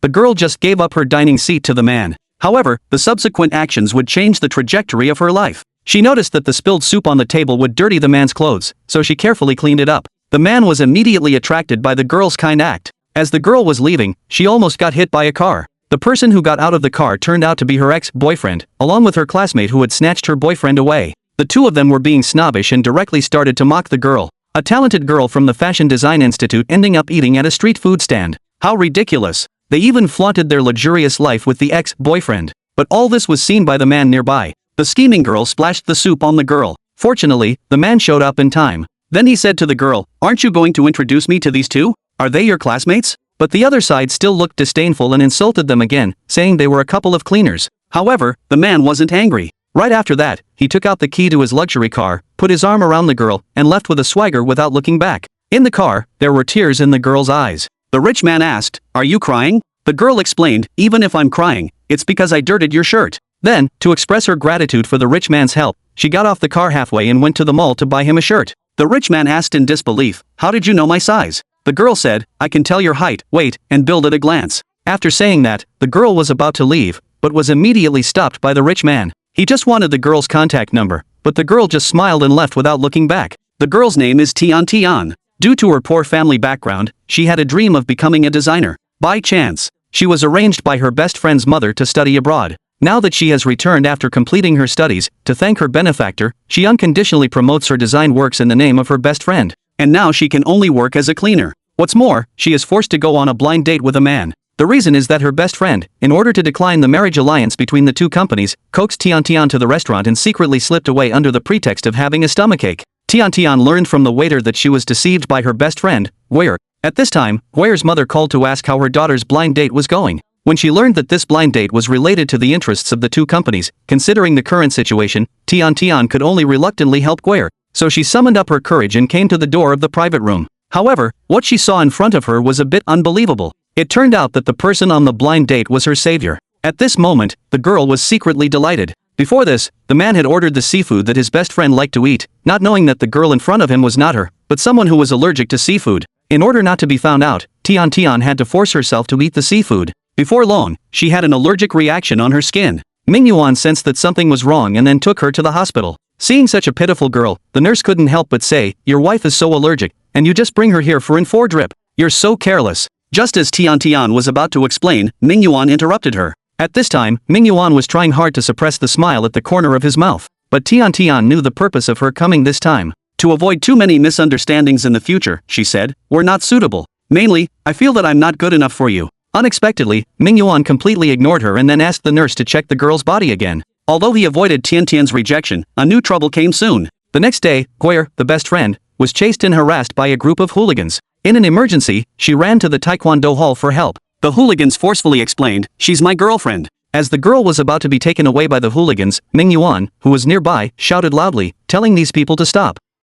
the girl just gave up her dining seat to the man. However, the subsequent actions would change the trajectory of her life. She noticed that the spilled soup on the table would dirty the man's clothes, so she carefully cleaned it up. The man was immediately attracted by the girl's kind act. As the girl was leaving, she almost got hit by a car. The person who got out of the car turned out to be her ex-boyfriend, along with her classmate who had snatched her boyfriend away. The two of them were being snobbish and directly started to mock the girl. A talented girl from the Fashion Design Institute ending up eating at a street food stand. How ridiculous. They even flaunted their luxurious life with the ex-boyfriend. But all this was seen by the man nearby. The scheming girl splashed the soup on the girl. Fortunately, the man showed up in time. Then he said to the girl, "Aren't you going to introduce me to these two? Are they your classmates?" But the other side still looked disdainful and insulted them again, saying they were a couple of cleaners. However, the man wasn't angry. Right after that, he took out the key to his luxury car, put his arm around the girl, and left with a swagger without looking back. In the car, there were tears in the girl's eyes. The rich man asked, "Are you crying?" The girl explained, "Even if I'm crying, it's because I dirtied your shirt." Then, to express her gratitude for the rich man's help, she got off the car halfway and went to the mall to buy him a shirt. The rich man asked in disbelief, "How did you know my size?" The girl said, "I can tell your height, weight, and build at a glance." After saying that, the girl was about to leave, but was immediately stopped by the rich man. He just wanted the girl's contact number, but the girl just smiled and left without looking back. The girl's name is Tian Tian. Due to her poor family background, she had a dream of becoming a designer. By chance, she was arranged by her best friend's mother to study abroad. Now that she has returned after completing her studies, to thank her benefactor, she unconditionally promotes her design works in the name of her best friend. And now she can only work as a cleaner. What's more, she is forced to go on a blind date with a man. The reason is that her best friend, in order to decline the marriage alliance between the two companies, coaxed Tian Tian to the restaurant and secretly slipped away under the pretext of having a stomachache. Tian Tian learned from the waiter that she was deceived by her best friend, Guire. At this time, Guire's mother called to ask how her daughter's blind date was going. When she learned that this blind date was related to the interests of the two companies, considering the current situation, Tian Tian could only reluctantly help Guire. So she summoned up her courage and came to the door of the private room. However, what she saw in front of her was a bit unbelievable. It turned out that the person on the blind date was her savior. At this moment, the girl was secretly delighted. Before this, the man had ordered the seafood that his best friend liked to eat, not knowing that the girl in front of him was not her, but someone who was allergic to seafood. In order not to be found out, Tian Tian had to force herself to eat the seafood. Before long, she had an allergic reaction on her skin. Ming Yuan sensed that something was wrong and then took her to the hospital. Seeing such a pitiful girl, the nurse couldn't help but say, "Your wife is so allergic, and you just bring her here for info drip. You're so careless." Just as Tian Tian was about to explain, Ming Yuan interrupted her. At this time, Ming Yuan was trying hard to suppress the smile at the corner of his mouth. But Tian Tian knew the purpose of her coming this time. "To avoid too many misunderstandings in the future," she said, "we're not suitable. Mainly, I feel that I'm not good enough for you." Unexpectedly, Ming Yuan completely ignored her and then asked the nurse to check the girl's body again. Although he avoided Tian Tian's rejection, a new trouble came soon. The next day, Guire, the best friend, was chased and harassed by a group of hooligans. In an emergency, she ran to the taekwondo hall for help. The hooligans forcefully explained, "She's my girlfriend." As the girl was about to be taken away by the hooligans, Ming Yuan, who was nearby, shouted loudly, telling these people to stop.